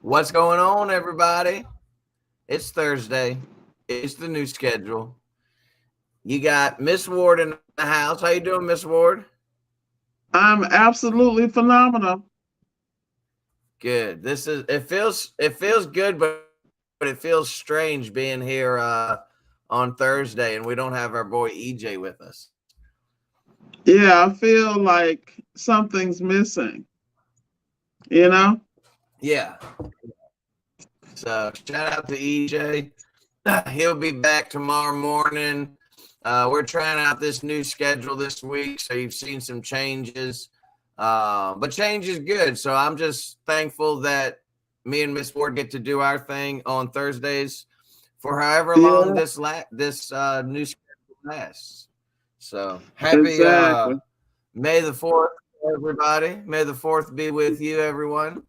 What's going on, everybody? It's Thursday. It's the new schedule. You got Miss Ward in the house. How you doing, Miss Ward? I'm absolutely phenomenal. Good. It feels good, but it feels strange being here on Thursday and we don't have our boy EJ with us. Yeah, I feel like something's missing. You know? Yeah. So shout out to EJ. He'll be back tomorrow morning. We're trying out this new schedule this week, so you've seen some changes. But change is good. So I'm just thankful that me and Miss Ward get to do our thing on Thursdays for however long this new schedule lasts. So happy May the 4th, everybody. May the 4th be with you, everyone.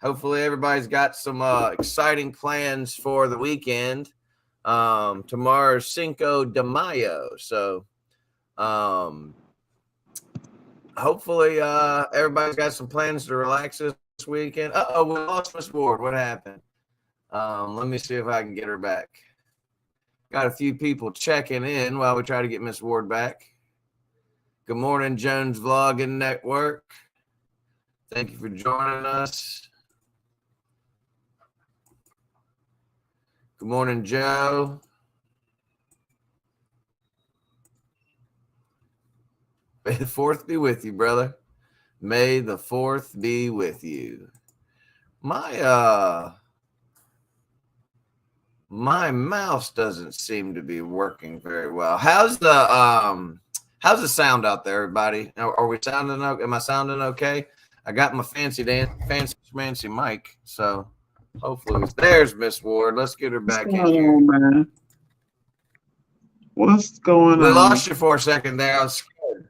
Hopefully everybody's got some exciting plans for the weekend. Tomorrow's Cinco de Mayo. So hopefully everybody's got some plans to relax this weekend. Uh-oh, we lost Miss Ward. What happened? Let me see if I can get her back. Got a few people checking in while we try to get Miss Ward back. Good morning, Jones Vlogging Network. Thank you for joining us. Good morning, Joe. May the 4th be with you, brother. May the 4th be with you. My mouse doesn't seem to be working very well. How's the sound out there, everybody? Are we sounding okay? Am I sounding okay? I got my fancy mic, so hopefully there's Miss Ward. Let's get her back in here. Man? What's going on? We lost you for a second there. I was scared.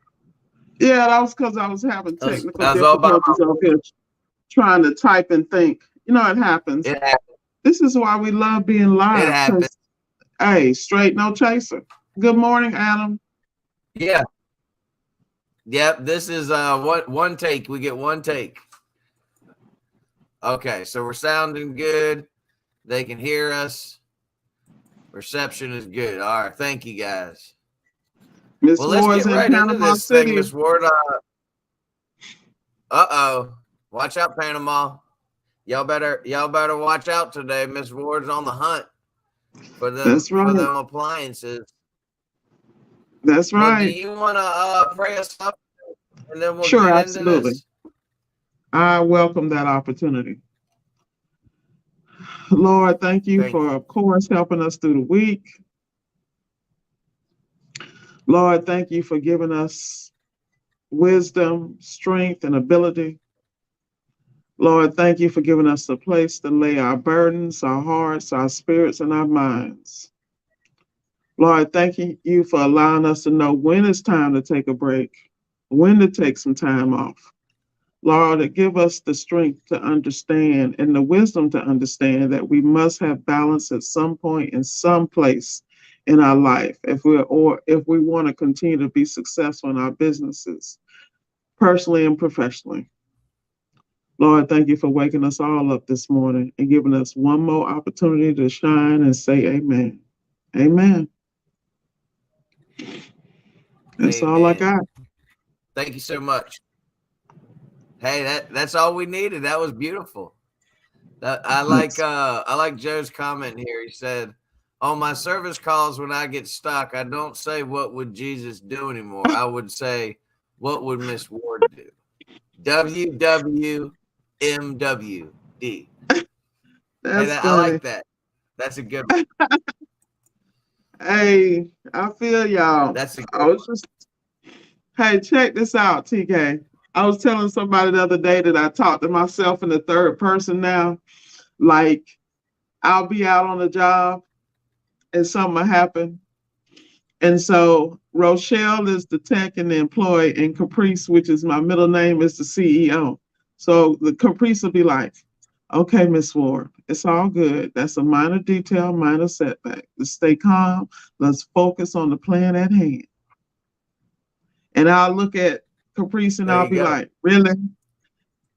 Yeah, that was because I was having technical difficulties out here trying to type and think. You know, it happens. It happens. This is why we love being live. It happens. Hey, straight no chaser. Good morning, Adam. Yeah. Yep. This is one take. We get one take. Okay, so we're sounding good. They can hear us. Reception is good. All right, thank you guys. Miss Let's Ward's get right in into Panama this City. thing, Miss Ward. Watch out, Panama. Y'all better watch out today. Miss Ward's on the hunt for them. That's right. For them appliances. That's right. Do you want to pray us up, and then we'll sure, get absolutely. into this? I welcome that opportunity. Lord, thank you for, of course, helping us through the week. Lord, thank you for giving us wisdom, strength, and ability. Lord, thank you for giving us a place to lay our burdens, our hearts, our spirits, and our minds. Lord, thank you for allowing us to know when it's time to take a break, when to take some time off. Lord, give us the strength to understand and the wisdom to understand that we must have balance at some point in some place in our life if we want to continue to be successful in our businesses, personally and professionally. Lord, thank you for waking us all up this morning and giving us one more opportunity to shine and say amen. Amen. That's all I got. Thank you so much. Hey, that's all we needed. That was beautiful. I like Joe's comment here. He said, "On my service calls when I get stuck, I don't say what would Jesus do anymore. I would say, what would Miss Ward do? WWMWD." That's I funny. like that. That's a good one. Hey, I feel y'all. That's a good I was just, hey, check this out, TK. I was telling somebody the other day that I talk to myself in the third person now. Like, I'll be out on a job and something will happen. And so Rochelle is the tech and the employee, and Caprice, which is my middle name, is the CEO. So the Caprice will be like, okay, Miss Ward, it's all good. That's a minor detail, minor setback. Let's stay calm. Let's focus on the plan at hand. And I'll look at Caprice and There I'll you be go. like, really?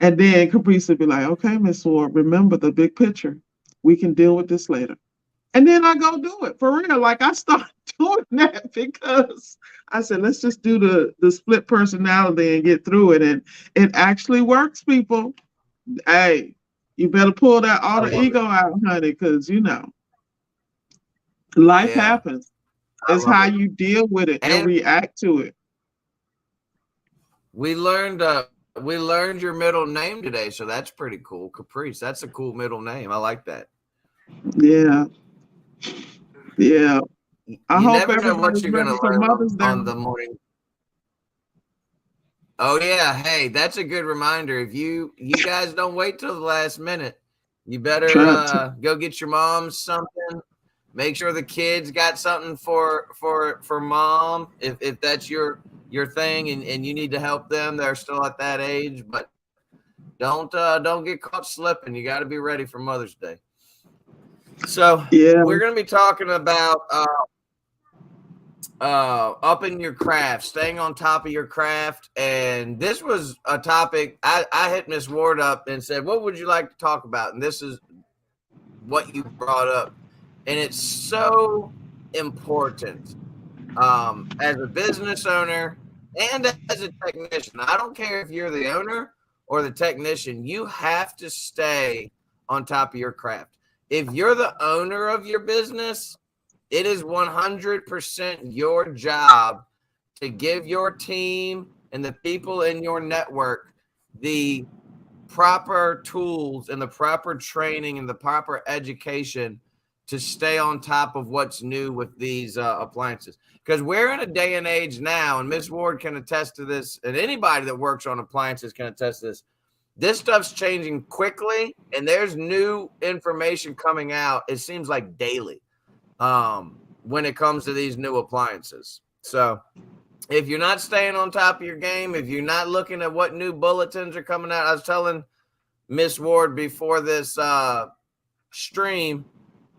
And then Caprice will be like, okay, Miss Ward, remember the big picture. We can deal with this later. And then I go do it for real. Like I start doing that because I said, let's just do the split personality and get through it. And it actually works, people. Hey, you better pull that I alter love ego it. out, honey, because life Yeah, happens. I It's love how it. you deal with it and And react to it. we learned your middle name today, so that's pretty cool. Caprice. That's a cool middle name. I like that. Yeah. Yeah. I You hope never know what everybody's you're gonna ready for learn Mother's Day. on the morning. Oh yeah, hey, that's a good reminder. If you guys don't wait till the last minute, you better go get your mom something. Make sure the kids got something for mom if that's your thing and you need to help them. They're still at that age, but don't get caught slipping. You got to be ready for Mother's Day. So Yeah. we're going to be talking about upping your craft, staying on top of your craft. And this was a topic I hit Miss Ward up and said, what would you like to talk about? And this is what you brought up. And it's so important as a business owner and as a technician. I don't care if you're the owner or the technician, you have to stay on top of your craft. If you're the owner of your business, it is 100% your job to give your team and the people in your network the proper tools and the proper training and the proper education to stay on top of what's new with these appliances. Because we're in a day and age now, and Ms. Ward can attest to this, and anybody that works on appliances can attest to this. This stuff's changing quickly, and there's new information coming out, it seems like daily, when it comes to these new appliances. So if you're not staying on top of your game, if you're not looking at what new bulletins are coming out, I was telling Miss Ward before this stream,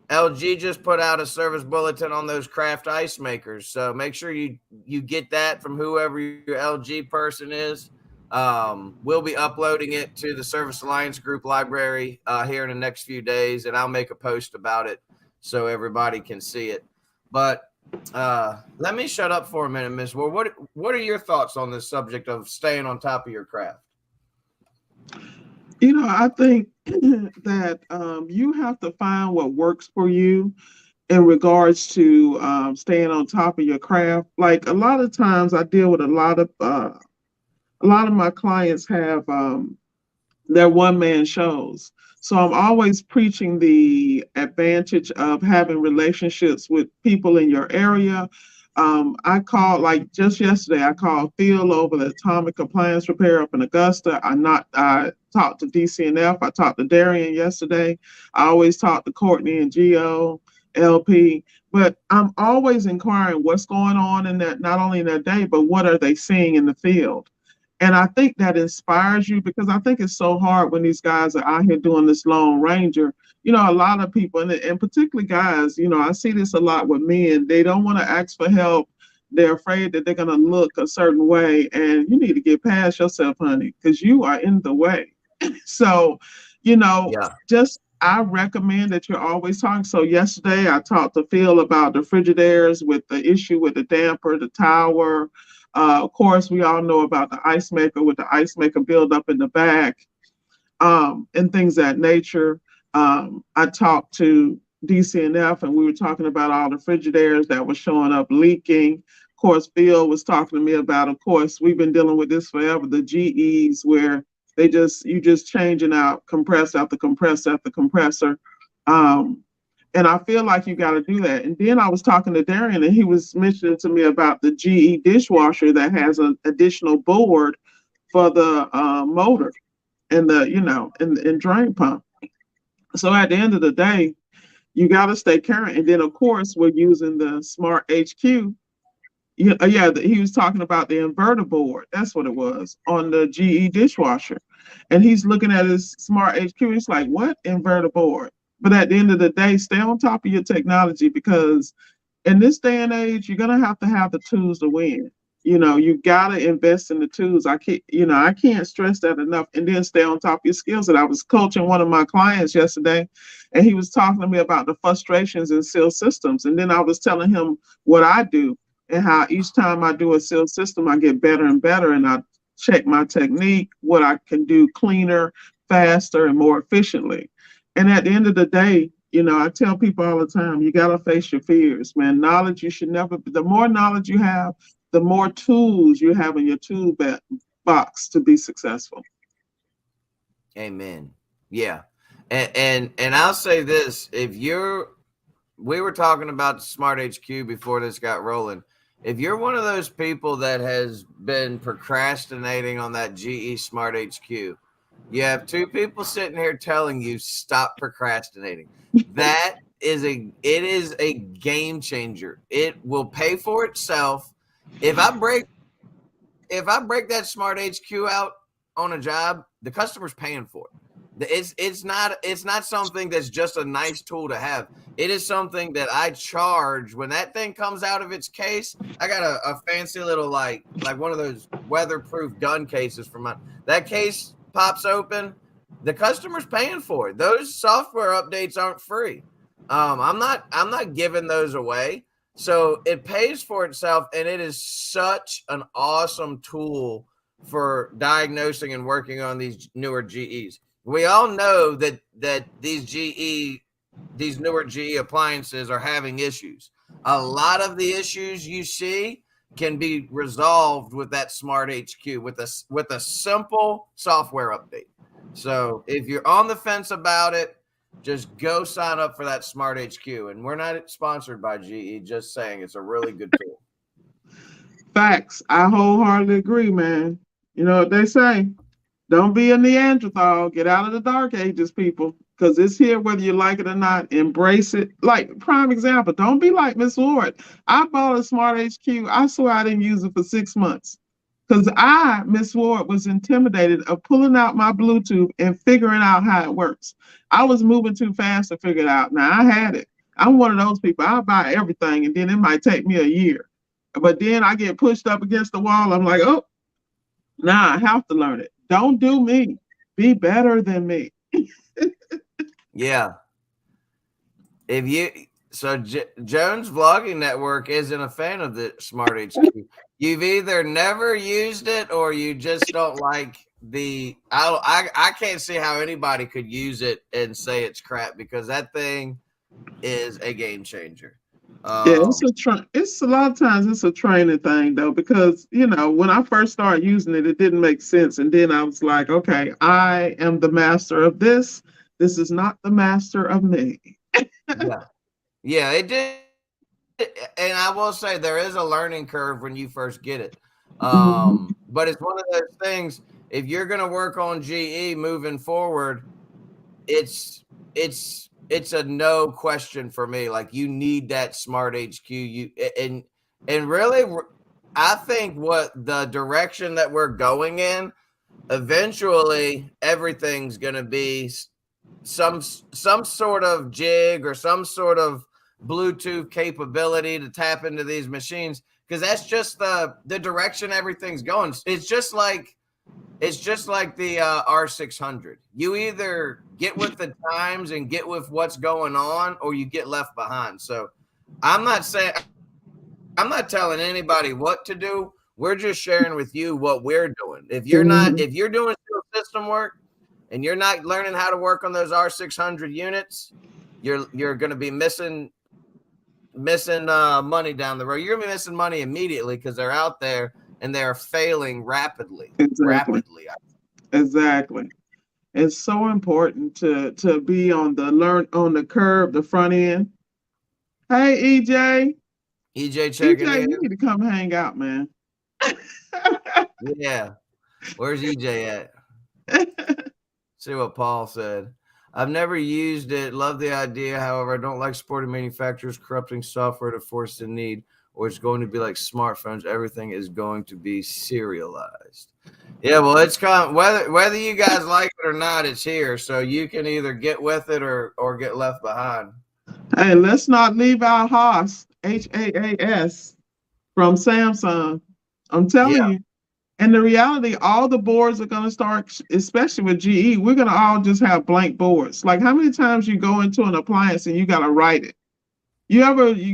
LG just put out a service bulletin on those craft ice makers. So make sure you get that from whoever your LG person is. We'll be uploading it to the Service Alliance Group library here in the next few days, and I'll make a post about it so everybody can see it. But let me shut up for a minute, Ms. Ward. What are your thoughts on this subject of staying on top of your craft? I think that you have to find what works for you in regards to staying on top of your craft. Like a lot of times I deal with a lot of my clients have their one-man shows. So I'm always preaching the advantage of having relationships with people in your area. I called, like just yesterday, I called Phil over the Atomic Appliance Repair up in Augusta. I talked to DCNF. I talked to Darian yesterday. I always talk to Courtney and Geo, LP. But I'm always inquiring what's going on in that, not only in their day, but what are they seeing in the field. And I think that inspires you, because I think it's so hard when these guys are out here doing this Lone Ranger. A lot of people, and particularly guys, I see this a lot with men. They don't want to ask for help. They're afraid that they're going to look a certain way. And you need to get past yourself, honey, because you are in the way. So, Yeah. just I recommend that you're always talking. So yesterday I talked to Phil about the Frigidaires with the issue with the damper, the tower. Of course, we all know about the ice maker with the ice maker buildup in the back, and things of that nature. I talked to DCNF, and we were talking about all the Frigidaires that were showing up leaking. Of course, Phil was talking to me about, of course, we've been dealing with this forever, the GEs, where you just changing out compressor after compressor after compressor. And I feel like you got to do that. And then I was talking to Darian, and he was mentioning to me about the GE dishwasher that has an additional board for the motor and and drain pump. So at the end of the day, you got to stay current. And then, of course, we're using the Smart HQ. He was talking about the inverter board. That's what it was on the GE dishwasher. And he's looking at his Smart HQ. He's like, what inverter board? But at the end of the day, stay on top of your technology, because in this day and age, you're going to have the tools to win. You got to invest in the tools. I can't stress that enough. And then stay on top of your skills. And I was coaching one of my clients yesterday, and he was talking to me about the frustrations in SEAL systems. And then I was telling him what I do, and how each time I do a SEAL system, I get better and better, and I check my technique, what I can do cleaner, faster, and more efficiently. And at the end of the day, I tell people all the time, you got to face your fears, man. Knowledge, the more knowledge you have, the more tools you have in your tool box to be successful. Amen. Yeah. And I'll say this, we were talking about Smart HQ before this got rolling. If you're one of those people that has been procrastinating on that GE Smart HQ, you have two people sitting here telling you stop procrastinating. It is a game changer. It will pay for itself. If I break that Smart HQ out on a job, the customer's paying for it. It's not something that's just a nice tool to have. It is something that I charge when that thing comes out of its case. I got a fancy little like one of those weatherproof gun cases for that case pops open. The customer's paying for it. Those software updates aren't free. I'm not giving those away. So it pays for itself, and it is such an awesome tool for diagnosing and working on these newer GEs. We all know that these newer GE appliances are having issues. A lot of the issues you see can be resolved with that Smart HQ with a simple software update. So if you're on the fence about it, just go sign up for that Smart HQ. And we're not sponsored by GE, just saying it's a really good tool. Facts. I wholeheartedly agree, man. You know what they say? Don't be a Neanderthal. Get out of the dark ages, people, because it's here whether you like it or not. Embrace it. Like, prime example, don't be like Miss Ward. I bought a Smart HQ. I swear I didn't use it for 6 months, because Miss Ward, was intimidated of pulling out my Bluetooth and figuring out how it works. I was moving too fast to figure it out. Now, I had it. I'm one of those people. I'll buy everything, and then it might take me a year. But then I get pushed up against the wall. I'm like, oh, nah, I have to learn it. Don't do me. Be better than me. Yeah. Jones Vlogging Network isn't a fan of the Smart HQ. You've either never used it or you just don't like I can't see how anybody could use it and say it's crap, because that thing is a game changer. Yeah, it's a lot of times it's a training thing though, because when I first started using it, it didn't make sense, and then I was like, okay, I am the master of this. This is not the master of me. Yeah, it did. And I will say there is a learning curve when you first get it. But it's one of those things, if you're going to work on GE moving forward, it's a no question for me. Like, you need that Smart HQ. And really, I think what the direction that we're going in, eventually everything's going to be some sort of jig or some sort of Bluetooth capability to tap into these machines, because that's just the direction everything's going. It's just like the R600. You either get with the times and get with what's going on, or you get left behind. So I'm not telling anybody what to do. We're just sharing with you what we're doing. If you're doing system work and you're not learning how to work on those R600 units, you're going to be missing money down the road. You're going to be missing money immediately because they're out there and they're failing rapidly. Exactly. It's so important to be on the curve, the front end. Hey, EJ. checking EJ, in. you need to come hang out, man. Yeah. Where's EJ at? See what Paul said. I've never used it. Love the idea. However, I don't like supporting manufacturers corrupting software to force the need, or it's going to be like smartphones. Everything is going to be serialized. Yeah, well, it's come whether you guys like it or not, it's here. So you can either get with it or get left behind. Hey, let's not leave out Haas, HAAS, from Samsung. I'm telling you. And the reality, all the boards are going to start, especially with GE, we're going to all just have blank boards. Like, how many times you go into an appliance and you got to write it? You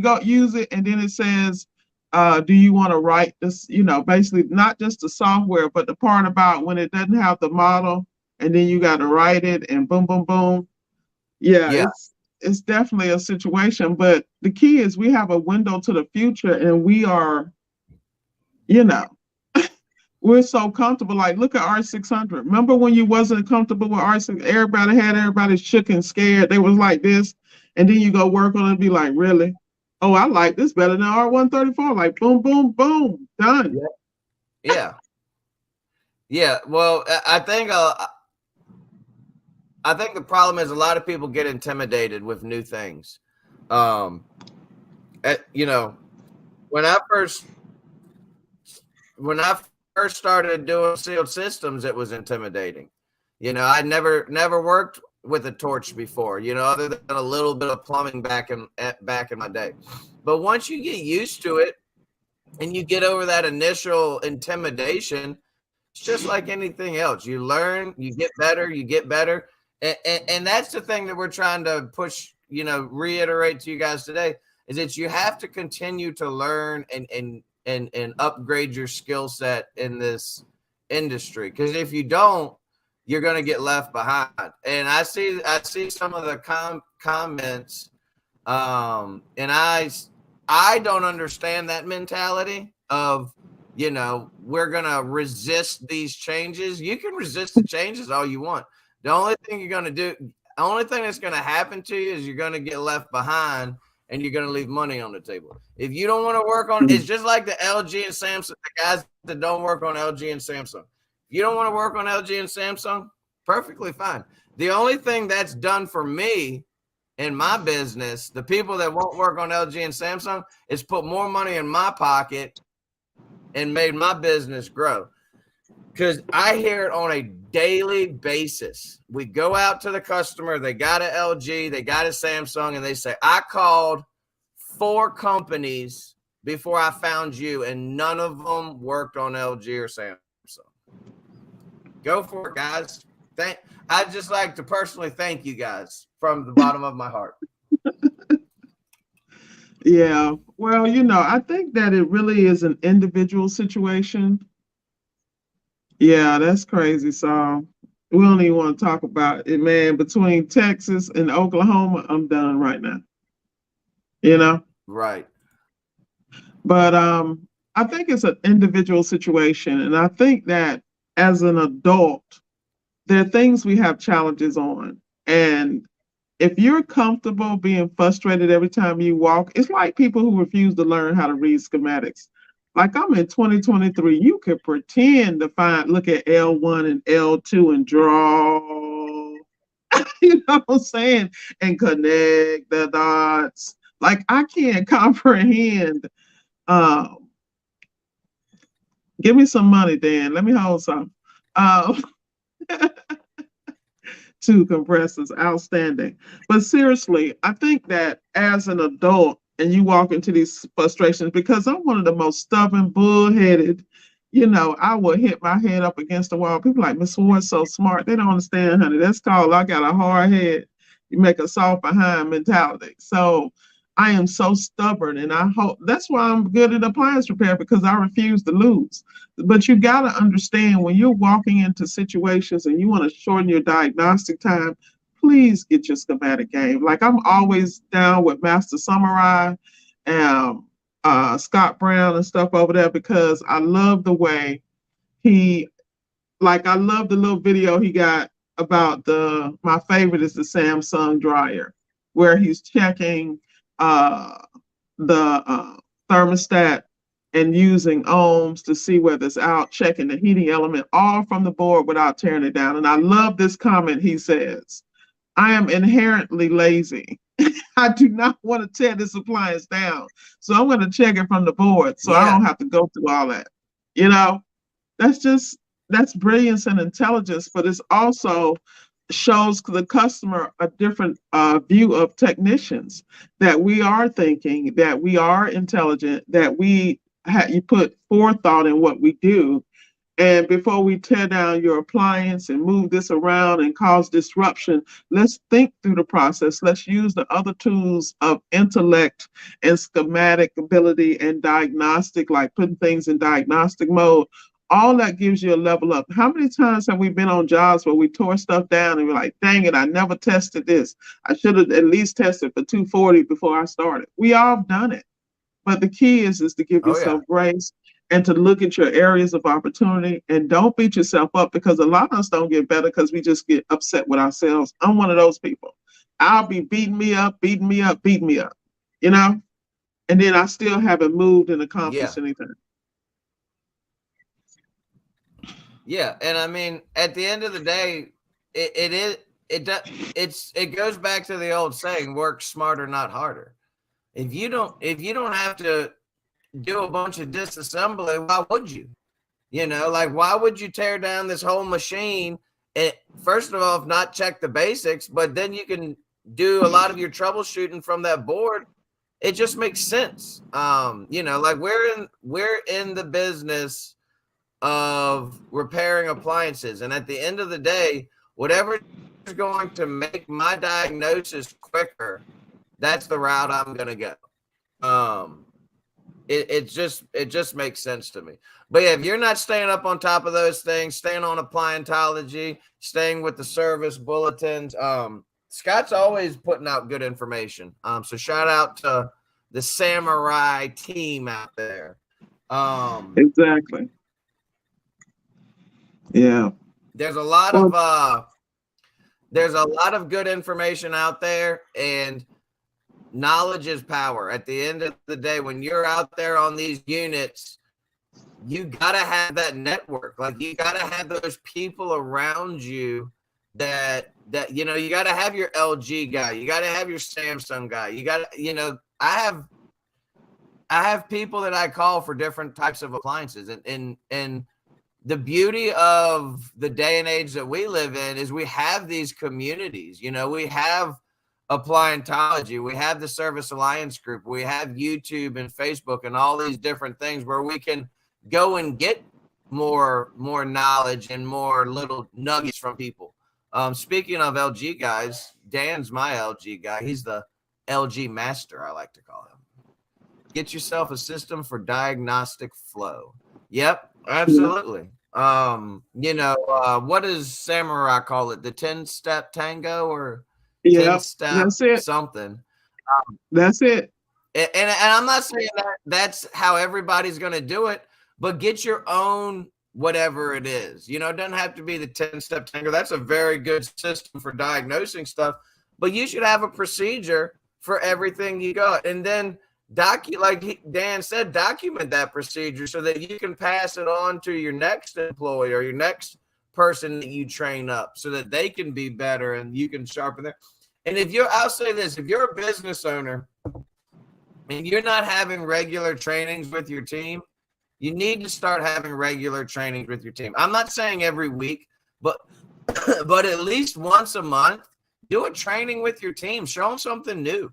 go use it and then it says, do you want to write this, basically not just the software, but the part about when it doesn't have the model and then you got to write it and boom, boom, boom. Yeah. It's definitely a situation. But the key is we have a window to the future and we are, we're so comfortable. Like, look at R600. Remember when you wasn't comfortable with R6? Everybody shook and scared. They was like this. And then you go work on it and be like, really? Oh, I like this better than R134. Like, boom, boom, boom, done. Yeah. Well, I think the problem is a lot of people get intimidated with new things. When I first started doing sealed systems, it was intimidating. I never worked with a torch before, other than a little bit of plumbing back in my day. But once you get used to it and you get over that initial intimidation, it's just like anything else. You learn, you get better. And that's the thing that we're trying to push, reiterate to you guys today, is that you have to continue to learn and upgrade your skill set in this industry. Because if you don't, you're going to get left behind. And I see some of the comments, and I don't understand that mentality of, we're going to resist these changes. You can resist the changes all you want. The only thing that's going to happen to you is you're going to get left behind and you're going to leave money on the table. If you don't want to work on, it's just like the LG and Samsung, the guys that don't work on LG and Samsung. If you don't want to work on LG and Samsung, perfectly fine. The only thing that's done for me in my business, the people that won't work on LG and Samsung, is put more money in my pocket and made my business grow. Because I hear it on a daily basis. We go out to the customer, they got an LG, they got a Samsung, and they say, I called 4 companies before I found you, and none of them worked on LG or Samsung. Go for it, guys. I'd just like to personally thank you guys from the bottom of my heart. Yeah. Well, I think that it really is an individual situation. Yeah, that's crazy. So we don't even want to talk about it, man. Between Texas and Oklahoma, I'm done right now. Right. But I think it's an individual situation. And I think that as an adult, there are things we have challenges on. And if you're comfortable being frustrated every time you walk, it's like people who refuse to learn how to read schematics. Like, I'm in 2023, you could pretend to look at L1 and L2 and draw, you know what I'm saying? And connect the dots. Like, I can't comprehend Give me some money, Dan. Let me hold some. Um, 2 compressors, outstanding. But seriously, I think that as an adult, and you walk into these frustrations, because I'm one of the most stubborn, bullheaded, I will hit my head up against the wall. People like, Miss Ward's so smart. They don't understand, honey. That's called I got a hard head. You make a soft behind mentality. So I am so stubborn, and I hope that's why I'm good at appliance repair, because I refuse to lose. But you got to understand, when you're walking into situations and you want to shorten your diagnostic time, please get your schematic game. Like, I'm always down with Master Samurai and Scott Brown and stuff over there, because I love the way I love the little video he got about my favorite is the Samsung dryer, where he's checking the thermostat and using ohms to see whether it's out, checking the heating element, all from the board without tearing it down. And I love this comment. He says, I am inherently lazy. I do not want to tear this appliance down. So I'm going to check it from the board so I don't have to go through all that. That's brilliance and intelligence, but it's also shows the customer a different view of technicians, that we are thinking, that we are intelligent, that you put forethought in what we do. And before we tear down your appliance and move this around and cause disruption, let's think through the process. Let's use the other tools of intellect and schematic ability and diagnostic, like putting things in diagnostic mode. All that gives you a level up. How many times have we been on jobs where we tore stuff down and we're like, dang it, I never tested this. I should have at least tested for 240 before I started. We all have done it. But the key is to give yourself grace and to look at your areas of opportunity, and don't beat yourself up, because a lot of us don't get better because we just get upset with ourselves. I'm one of those people. I'll be beating me up, and then I still haven't moved and accomplished anything. Yeah, and I mean, at the end of the day, it goes back to the old saying, work smarter, not harder. If you don't have to do a bunch of disassembly, why would you? Like, why would you tear down this whole machine? First of all, not check the basics, but then you can do a lot of your troubleshooting from that board. It just makes sense. Like we're in the business of repairing appliances, and at the end of the day, whatever is going to make my diagnosis quicker, that's the route I'm gonna go. It just makes sense to me. But yeah, if you're not staying up on top of those things, staying on appliantology, staying with the service bulletins, Scott's always putting out good information. So shout out to the Samurai team out there. Exactly. Yeah. There's a lot of good information out there, and knowledge is power. At the end of the day, when you're out there on these units, you got to have that network. Like, you got to have those people around you that you got to have your LG guy. You got to have your Samsung guy. You got to, I have people that I call for different types of appliances, and the beauty of the day and age that we live in is we have these communities. We have Appliantology, we have the Service Alliance group, we have YouTube and Facebook and all these different things where we can go and get more knowledge and more little nuggets from people. Speaking of LG guys, Dan's my LG guy. He's the LG master, I like to call him. Get yourself a system for diagnostic flow. Yep, absolutely. What does Samurai call it? The 10-step tango, or 10-step that's it. Something. That's it. And I'm not saying that's how everybody's going to do it, but get your own whatever it is. It doesn't have to be the 10-step tango. That's a very good system for diagnosing stuff, but you should have a procedure for everything you got. And then like Dan said, document that procedure so that you can pass it on to your next employee or your next person that you train up, so that they can be better and you can sharpen their. And I'll say this, if you're a business owner and you're not having regular trainings with your team, You need to start having regular trainings with your team. I'm not saying every week, but but at least once a month, do a training with your team. Show them something new.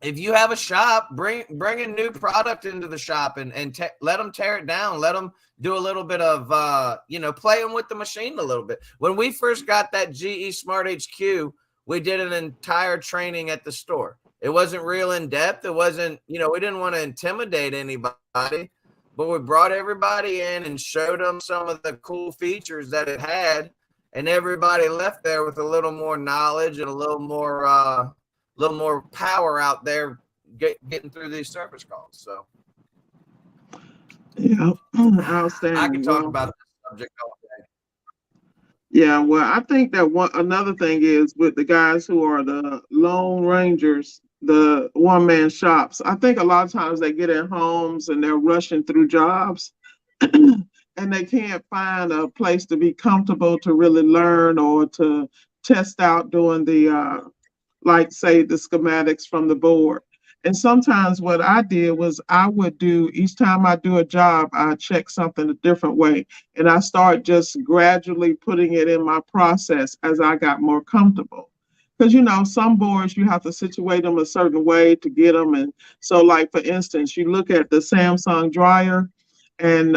If you have a shop, bring a new product into the shop and let them tear it down. Let them do a little bit of playing with the machine a little bit. When we first got that GE Smart HQ, we did an entire training at the store. It wasn't real in depth. It wasn't, we didn't want to intimidate anybody, but we brought everybody in and showed them some of the cool features that it had, and everybody left there with a little more knowledge and a little more power out there getting through these service calls. So, yeah, outstanding. I can talk about this subject all day. Yeah, well, I think that another thing is with the guys who are the Lone Rangers, the one-man shops. I think a lot of times they get in homes and they're rushing through jobs and they can't find a place to be comfortable to really learn or to test out doing the like say the schematics from the board. And sometimes what I did was I would do, each time I do a job, I check something a different way. And I start just gradually putting it in my process as I got more comfortable. Because, some boards, you have to situate them a certain way to get them. And so like, for instance, you look at the Samsung dryer and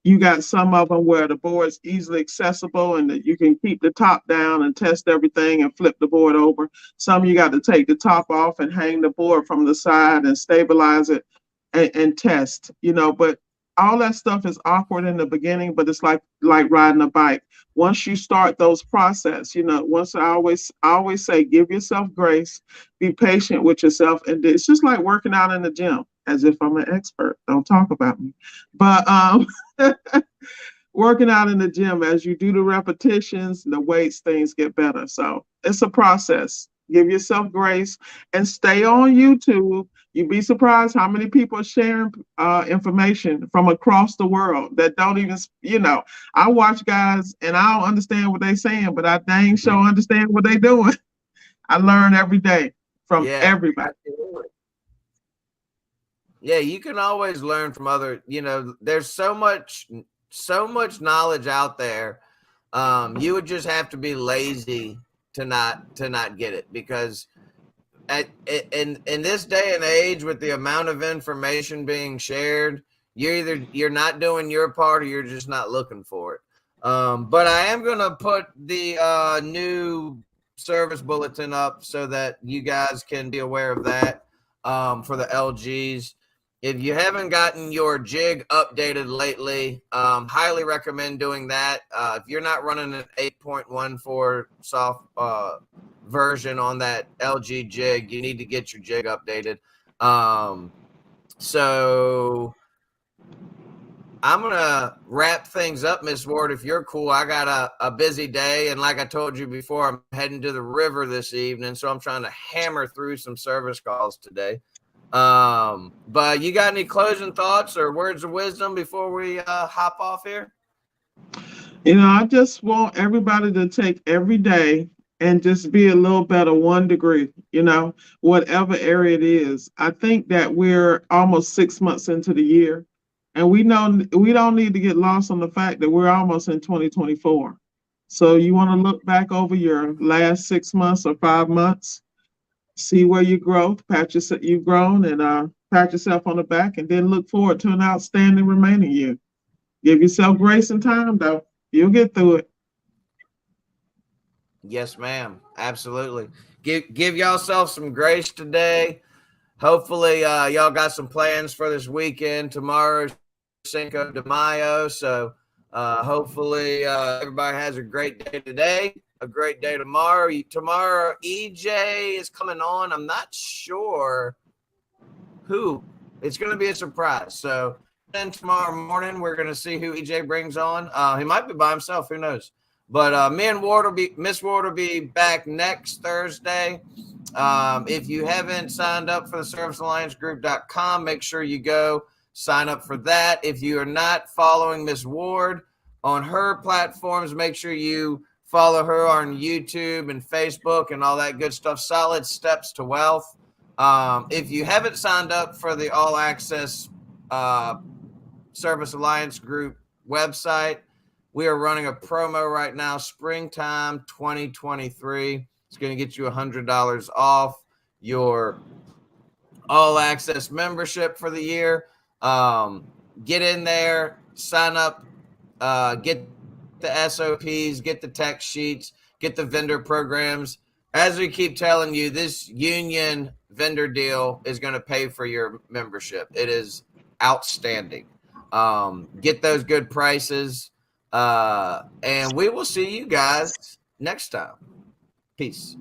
you got some of them where the board's easily accessible and that you can keep the top down and test everything and flip the board over. Some you got to take the top off and hang the board from the side and stabilize it and test, but all that stuff is awkward in the beginning, but it's like riding a bike. Once you start those process, once I always say, give yourself grace, be patient with yourself. And it's just like working out in the gym, as if I'm an expert. Don't talk about me. But working out in the gym, as you do the repetitions, the weights, things get better. So it's a process. Give yourself grace and stay on YouTube. You'd be surprised how many people are sharing information from across the world that don't even, I watch guys and I don't understand what they're saying, but I dang sure understand what they're doing. I learn every day from everybody. Yeah, you can always learn from other, there's so much knowledge out there. You would just have to be lazy to not get it, because in this day and age, with the amount of information being shared, you're not doing your part, or you're just not looking for it. But I am going to put the new service bulletin up so that you guys can be aware of that for the LGs. If you haven't gotten your jig updated lately, highly recommend doing that. If you're not running an 8.14 soft version on that LG jig, you need to get your jig updated. So I'm going to wrap things up, Miss Ward, if you're cool. I got a busy day, and like I told you before, I'm heading to the river this evening, so I'm trying to hammer through some service calls today. But you got any closing thoughts or words of wisdom before we hop off here? I just want everybody to take every day and just be a little better 1 degree, whatever area it is. I think that we're almost 6 months into the year, and we know we don't need to get lost on the fact that we're almost in 2024. So you want to look back over your last 6 months or 5 months, see where you grow, you've grown, and pat yourself on the back, and then look forward to an outstanding remaining year. Give yourself grace and time, though. You'll get through it. Yes, ma'am. Absolutely. Give yourself some grace today. Hopefully, y'all got some plans for this weekend. Tomorrow's Cinco de Mayo, so hopefully everybody has a great day today. A great day tomorrow. Tomorrow, EJ is coming on. I'm not sure who. It's going to be a surprise. So then tomorrow morning, we're going to see who EJ brings on. He might be by himself. Who knows? But Miss Ward will be back next Thursday. If you haven't signed up for the ServiceAllianceGroup.com, make sure you go sign up for that. If you are not following Miss Ward on her platforms, make sure you follow her on YouTube and Facebook and all that good stuff. Solid Steps to Wealth. If you haven't signed up for the All Access Service Alliance Group website. We are running a promo right now, springtime 2023. It's going to get you $100 off your all access membership for the year. Get in there, sign up, get the SOPs, get the tech sheets, get the vendor programs. As we keep telling you, this union vendor deal is going to pay for your membership. It is outstanding. Get those good prices, and we will see you guys next time. Peace.